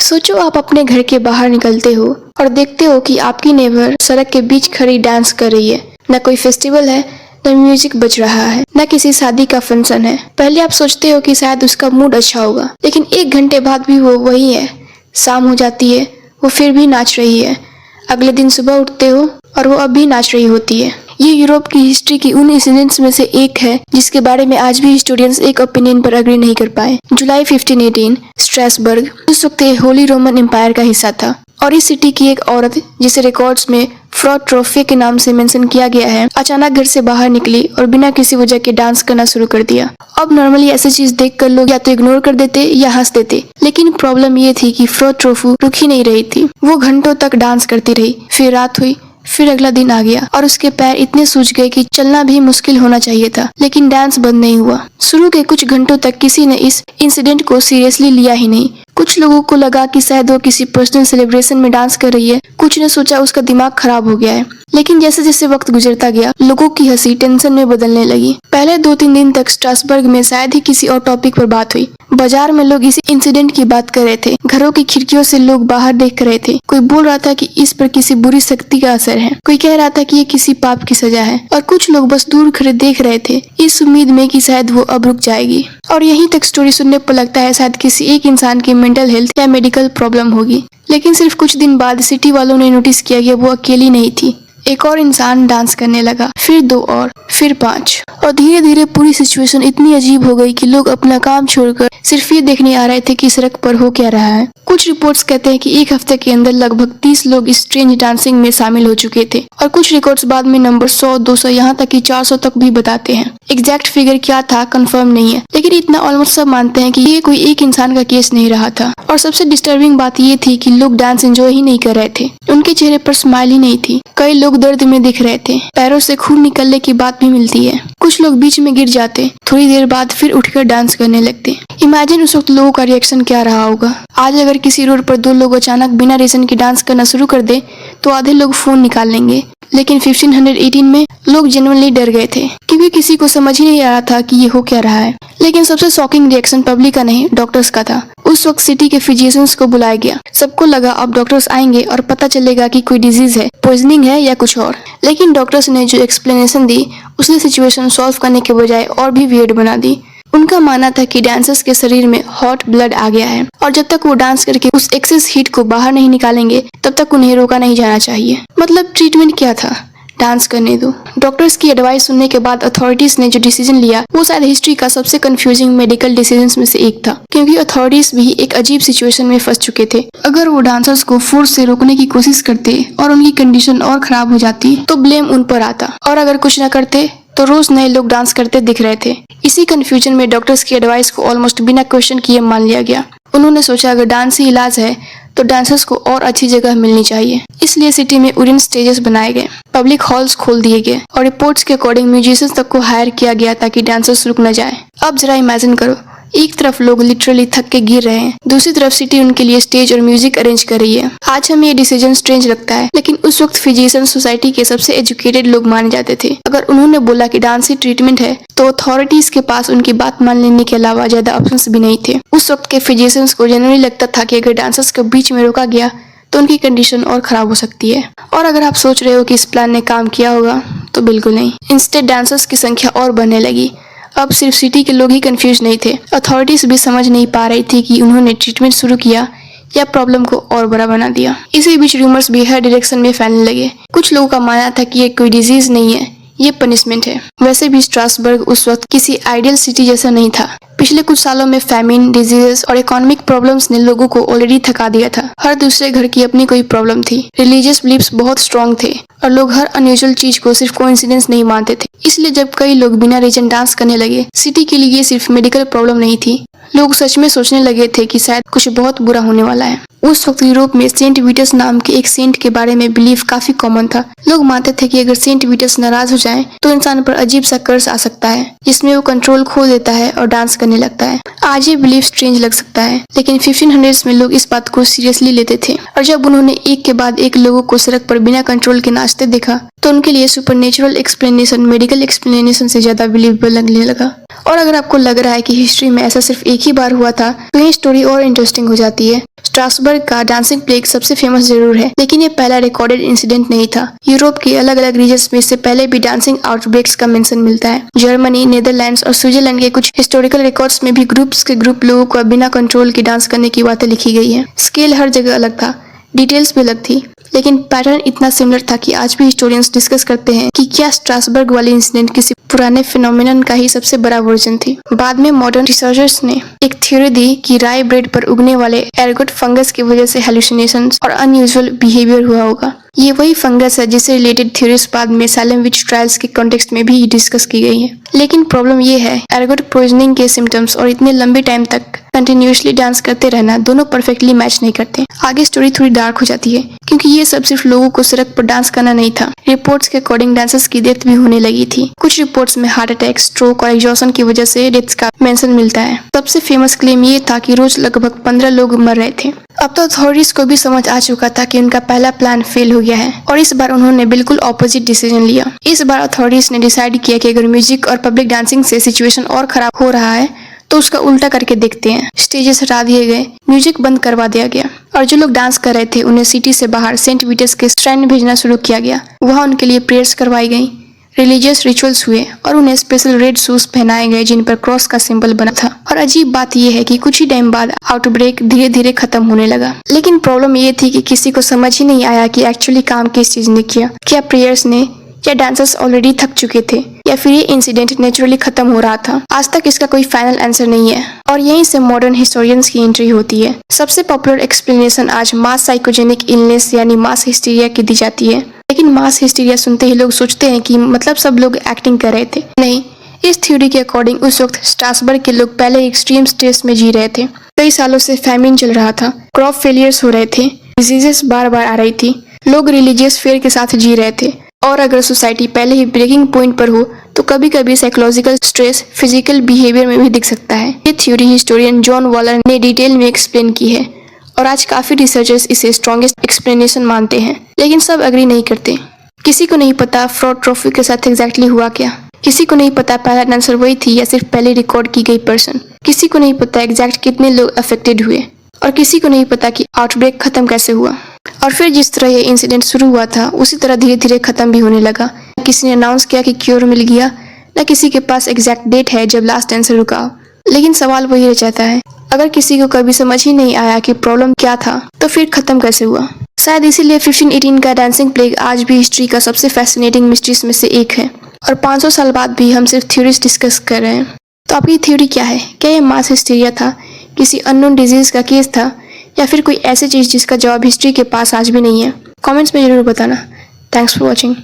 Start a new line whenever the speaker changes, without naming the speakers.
सोचो आप अपने घर के बाहर निकलते हो और देखते हो कि आपकी नेबर सड़क के बीच खड़ी डांस कर रही है। न कोई फेस्टिवल है, न म्यूजिक बज रहा है, न किसी शादी का फंक्शन है। पहले आप सोचते हो कि शायद उसका मूड अच्छा होगा, लेकिन 1 घंटे बाद भी वो वही है। शाम हो जाती है, वो फिर भी नाच रही है। अगले दिन सुबह उठते हो और वो अब भी नाच रही होती है। ये यूरोप की हिस्ट्री की उन इंसिडेंट्स में से एक है जिसके बारे में आज भी हिस्टोरियंस एक ओपिनियन पर अग्री नहीं कर पाए। जुलाई 1518 स्ट्रासबर्ग उस वक्त होली रोमन एम्पायर का हिस्सा था और इस सिटी की एक औरत, जिसे रिकॉर्ड्स में फ्रॉड ट्रोफे के नाम से मेंशन किया गया है, अचानक घर से बाहर निकली और बिना किसी वजह के डांस करना शुरू कर दिया। अब नॉर्मली ऐसी चीज देखकर लोग या तो इग्नोर कर देते या हंस देते, लेकिन प्रॉब्लम ये थी कि फ्रॉड ट्रोफू रुक ही नहीं रही थी। वो घंटों तक डांस करती रही। फिर रात हुई, फिर अगला दिन आ गया और उसके पैर इतने सूज गए कि चलना भी मुश्किल होना चाहिए था, लेकिन डांस बंद नहीं हुआ। शुरू के कुछ घंटों तक किसी ने इस इंसिडेंट को सीरियसली लिया ही नहीं। कुछ लोगों को लगा कि शायद वो किसी पर्सनल सेलिब्रेशन में डांस कर रही है, कुछ ने सोचा उसका दिमाग खराब हो गया है। लेकिन जैसे जैसे वक्त गुजरता गया, लोगों की हंसी टेंशन में बदलने लगी। पहले 2-3 दिन तक स्ट्रासबर्ग में शायद ही किसी और टॉपिक पर बात हुई। बाजार में लोग इसी इंसिडेंट की बात कर रहे थे। घरों की खिड़कियों से लोग बाहर देख रहे थे। कोई बोल रहा था कि इस पर किसी बुरी शक्ति का असर है, कोई कह रहा था कि ये किसी पाप की सजा है, और कुछ लोग बस दूर खड़े देख रहे थे, इस उम्मीद में कि शायद वो अब रुक जाएगी। और यहीं तक स्टोरी सुनने पर लगता है शायद किसी एक इंसान की मेंटल हेल्थ या मेडिकल प्रॉब्लम होगी। लेकिन सिर्फ कुछ दिन बाद सिटी वालों ने नोटिस किया कि वो अकेली नहीं थी। एक और इंसान डांस करने लगा, फिर 2 और, फिर 5, और धीरे धीरे पूरी सिचुएशन इतनी अजीब हो गई कि लोग अपना काम छोड़कर सिर्फ ये देखने आ रहे थे कि सड़क पर हो क्या रहा है। कुछ रिपोर्ट्स कहते हैं कि 1 हफ्ते के अंदर लगभग 30 लोग इस स्ट्रेंज डांसिंग में शामिल हो चुके थे, और कुछ रिकॉर्ड्स बाद में नंबर 100, 200, यहाँ तक कि 400 तक भी बताते हैं। एग्जैक्ट फिगर क्या था कंफर्म नहीं है, लेकिन इतना ऑलमोस्ट सब मानते हैं कि ये कोई एक इंसान का केस नहीं रहा था। और सबसे डिस्टर्बिंग बात ये थी कि लोग डांस एंजॉय ही नहीं कर रहे थे, उनके चेहरे पर स्माइल ही नहीं थी। कई लोग दर्द में दिख रहे थे, पैरों से खून निकलने की बात भी मिलती है। कुछ लोग बीच में गिर जाते, थोड़ी देर बाद फिर उठकर डांस करने लगते। इमेजिन उस वक्त लोगों का रिएक्शन क्या रहा होगा। आज अगर किसी रोड पर 2 लोग अचानक बिना रीजन के डांस करना शुरू कर दे तो आधे लोग फोन निकाल लेंगे, लेकिन 1518 में लोग जेन्युइनली डर गए थे, क्योंकि किसी को समझ ही नहीं आ रहा था कि ये हो क्या रहा है। लेकिन सबसे शॉकिंग रिएक्शन पब्लिक का नहीं, डॉक्टर्स का था। उस वक्त सिटी के फिजिशियंस को बुलाया गया। सबको लगा अब डॉक्टर्स आएंगे और पता चलेगा कि कोई डिजीज है, पॉइजनिंग है या कुछ और। लेकिन डॉक्टर्स ने जो एक्सप्लेनेशन दी उसने सिचुएशन सॉल्व करने के बजाय और भी वियर्ड बना दी। उनका मानना था कि डांसर्स के शरीर में हॉट ब्लड आ गया है और जब तक वो डांस करके उस एक्सेस हीट को बाहर नहीं निकालेंगे तब तक उन्हें रोका नहीं जाना चाहिए। मतलब ट्रीटमेंट क्या था, डांस करने दो। डॉक्टर्स की एडवाइस सुनने के बाद अथॉरिटीज ने जो डिसीजन लिया वो शायद हिस्ट्री का सबसे कंफ्यूजिंग मेडिकल डिसीजंस में से एक था, क्योंकि अथॉरिटीज भी एक अजीब सिचुएशन में फंस चुके थे। अगर वो डांसर्स को फोर्स से रोकने की कोशिश करते और उनकी कंडीशन और खराब हो जाती तो ब्लेम उन पर आता, और अगर कुछ न करते तो रोज नए लोग डांस करते दिख रहे थे। इसी कंफ्यूजन में डॉक्टर्स की एडवाइस को ऑलमोस्ट बिना क्वेश्चन किए मान लिया गया। उन्होंने सोचा अगर डांस ही इलाज है तो डांसर्स को और अच्छी जगह मिलनी चाहिए। इसलिए सिटी में वुडन स्टेजेस बनाए गए, पब्लिक हॉल्स खोल दिए गए और रिपोर्ट्स के अकॉर्डिंग म्यूजिशियंस तक को हायर किया गया ताकि डांसर्स रुक न जाए। अब जरा इमेजिन करो, एक तरफ लोग लिटरली थक के गिर रहे हैं, दूसरी तरफ सिटी उनके लिए स्टेज और म्यूजिक अरेंज कर रही है। आज हमें ये डिसीजन स्ट्रेंज लगता है, लेकिन उस वक्त फिजिशियन सोसाइटी के सबसे एजुकेटेड लोग माने जाते थे। अगर उन्होंने बोला कि डांस ही ट्रीटमेंट है तो अथॉरिटीज के पास उनकी बात मान लेने के अलावा ज्यादा ऑप्शंस भी नहीं थे। उस वक्त के फिजिशियंस को जनरली लगता था कि अगर डांसर्स को बीच में रोका गया तो उनकी कंडीशन और खराब हो सकती है। और अगर आप सोच रहे हो कि इस प्लान ने काम किया होगा तो बिल्कुल नहीं। इंस्टेड डांसर्स की संख्या और बढ़ने लगी। अब सिर्फ सिटी के लोग ही कंफ्यूज नहीं थे, अथॉरिटीज भी समझ नहीं पा रही थी कि उन्होंने ट्रीटमेंट शुरू किया या प्रॉब्लम को और बड़ा बना दिया। इसी बीच रूमर्स भी हर डायरेक्शन में फैलने लगे। कुछ लोगों का मानना था कि ये कोई डिजीज नहीं है, ये पनिशमेंट है। वैसे भी स्ट्रासबर्ग उस वक्त किसी आइडियल सिटी जैसा नहीं था। पिछले कुछ सालों में फैमिन, डिजीजेस और इकोनॉमिक प्रॉब्लम्स ने लोगों को ऑलरेडी थका दिया था। हर दूसरे घर की अपनी कोई प्रॉब्लम थी। रिलीजियस बिलीफ्स बहुत स्ट्रॉन्ग थे और लोग हर अनयूजुअल चीज को सिर्फ कोइंसिडेंस नहीं मानते थे। इसलिए जब कई लोग बिना रीजन डांस करने लगे, सिटी के लिए ये सिर्फ मेडिकल प्रॉब्लम नहीं थी, लोग सच में सोचने लगे थे कि शायद कुछ बहुत बुरा होने वाला है। उस वक्त यूरोप में सेंट विटस नाम के एक सेंट के बारे में बिलीफ काफी कॉमन था। लोग मानते थे कि अगर सेंट विटस नाराज हो जाए तो इंसान पर अजीब सा कर्स आ सकता है, जिसमें वो कंट्रोल खो देता है और डांस करने होने लगता है। आज ये बिलीफ स्ट्रेंज लग सकता है, लेकिन 1500s में लोग इस बात को सीरियसली लेते थे, और जब उन्होंने एक के बाद एक लोगों को सड़क पर बिना कंट्रोल के नाचते देखा तो उनके लिए सुपरनेचुरल एक्सप्लेनेशन मेडिकल एक्सप्लेनेशन से ज्यादा बिलीवेबल लगने लगा। और अगर आपको लग रहा है कि हिस्ट्री में ऐसा सिर्फ एक ही बार हुआ था, तो ये स्टोरी और इंटरेस्टिंग हो जाती है। स्ट्रासबर्ग का डांसिंग प्लेग सबसे फेमस जरूर है, लेकिन ये पहला रिकॉर्डेड इंसिडेंट नहीं था। यूरोप के अलग अलग रीजन्स में इससे पहले भी डांसिंग आउटब्रेक्स का मेंशन मिलता है। जर्मनी, नीदरलैंड्स और स्विट्जरलैंड के कुछ हिस्टोरिकल रिकॉर्ड्स में भी ग्रुप्स के ग्रुप लोगों को बिना कंट्रोल के डांस करने की बातें लिखी गई है। स्केल हर जगह अलग था, डिटेल्स भी अलग थी, लेकिन पैटर्न इतना सिमिलर था कि आज भी हिस्टोरियंस डिस्कस करते हैं कि क्या स्ट्रासबर्ग वाली इंसिडेंट किसी पुराने फिनोमिनन का ही सबसे बड़ा वर्जन थी। बाद में मॉडर्न रिसर्चर्स ने एक थ्योरी दी कि राई ब्रेड पर उगने वाले एरगोट फंगस की वजह से हेलुसिनेशंस और अनयूजुअल बिहेवियर हुआ होगा। ये वही फंगस है जिससे रिलेटेड थ्योरीज बाद में सालेम विच ट्रायल्स के कॉन्टेक्स्ट में भी डिस्कस की गई है। लेकिन प्रॉब्लम ये है, एरगोट पॉइजनिंग के सिम्टम्स और इतने लंबे टाइम तक कंटिन्यूसली डांस करते रहना दोनों परफेक्टली मैच नहीं करते। आगे स्टोरी थोड़ी डार्क हो जाती है, क्योंकि ये सब सिर्फ लोगों को सड़क पर डांस करना नहीं था। रिपोर्ट्स के अकॉर्डिंग डांसर्स की डेथ भी होने लगी थी। कुछ रिपोर्ट्स में हार्ट अटैक, स्ट्रोक और एग्जॉशन की वजह से डेथ्स का मेंशन मिलता है। सबसे फेमस क्लेम ये था कि रोज लगभग 15 लोग मर रहे थे। अब तो अथॉरिटीज को भी समझ आ चुका था कि उनका पहला प्लान फेल हो गया है, और इस बार उन्होंने बिल्कुल ऑपोजिट डिसीजन लिया। इस बार अथॉरिटीज ने डिसाइड किया कि अगर म्यूजिक और पब्लिक डांसिंग से सिचुएशन और खराब हो रहा है तो उसका उल्टा करके देखते हैं। स्टेजेस हटा दिए गए, म्यूजिक बंद करवा दिया गया, और जो लोग डांस कर रहे थे उन्हें सिटी से बाहर सेंट पीटर्स के स्ट्रैंड भेजना शुरू किया गया। वहाँ उनके लिए प्रेयर्स करवाई गई, रिलीजियस रिचुअल्स हुए और उन्हें स्पेशल रेड शूज पहनाए गए जिन पर क्रॉस का सिंबल बना था। और अजीब बात यह है कि कुछ ही टाइम बाद आउटब्रेक धीरे धीरे खत्म होने लगा। लेकिन प्रॉब्लम ये थी कि किसी को समझ ही नहीं आया कि एक्चुअली काम किस चीज ने किया। क्या प्रेयर्स ने, या डांसर्स ऑलरेडी थक चुके थे, या फिर ये इंसिडेंट नेचुरली खत्म हो रहा था। आज तक इसका कोई फाइनल आंसर नहीं है, और यहीं से मॉडर्न हिस्टोरियंस की एंट्री होती है। सबसे पॉपुलर एक्सप्लेनेशन आज मास साइकोजेनिक इलनेस यानी मास हिस्टीरिया की दी जाती है। लेकिन मास हिस्टीरिया सुनते ही लोग सोचते हैं कि मतलब सब लोग एक्टिंग कर रहे थे। नहीं, इस थ्योरी के अकॉर्डिंग उस वक्त स्ट्रासबर्ग के लोग पहले एक्सट्रीम स्ट्रेस में जी रहे थे। कई सालों से फैमिन चल रहा था, क्रॉप फेलियर्स हो रहे थे, डिजीजेस बार बार आ रही थी, लोग रिलीजियस फेयर के साथ जी रहे थे। और अगर सोसाइटी पहले ही ब्रेकिंग पॉइंट पर हो तो कभी कभी साइकोलॉजिकल स्ट्रेस फिजिकल बिहेवियर में भी दिख सकता है। ये थ्योरी हिस्टोरियन जॉन वॉलर ने डिटेल में एक्सप्लेन की है, और आज काफी रिसर्चर्स इसे स्ट्रॉन्गेस्ट एक्सप्लेनेशन मानते हैं। लेकिन सब एग्री नहीं करते। किसी को नहीं पता फ्रॉड ट्रॉफी के साथ एग्जैक्टली हुआ क्या, किसी को नहीं पता पहला डांसर वही थी या सिर्फ पहले रिकॉर्ड की गई पर्सन, किसी को नहीं पता एग्जैक्ट कितने लोग अफेक्टेड हुए, और किसी को नहीं पता कि आउटब्रेक खत्म कैसे हुआ। और फिर जिस तरह ये इंसिडेंट शुरू हुआ था उसी तरह धीरे धीरे खत्म भी होने लगा। न किसी ने अनाउंस किया कि क्योर मिल गया, न किसी के पास एग्जैक्ट डेट है जब लास्ट डांसर रुका। लेकिन सवाल वही रह जाता है, अगर किसी को कभी समझ ही नहीं आया कि प्रॉब्लम क्या था तो फिर खत्म कैसे हुआ। शायद इसीलिए 1518 का डांसिंग प्लेग आज भी हिस्ट्री का सबसे फैसिनेटिंग मिस्ट्रीज में से एक है, और 500 साल बाद भी हम सिर्फ थ्योरीज डिस्कस कर रहे हैं। तो आपकी थ्योरी क्या है? क्या ये मास हिस्टीरिया था, किसी अननोन डिजीज का केस था, या फिर कोई ऐसी चीज जिसका जवाब हिस्ट्री के पास आज भी नहीं है? कमेंट्स में जरूर बताना। Thanks for watching.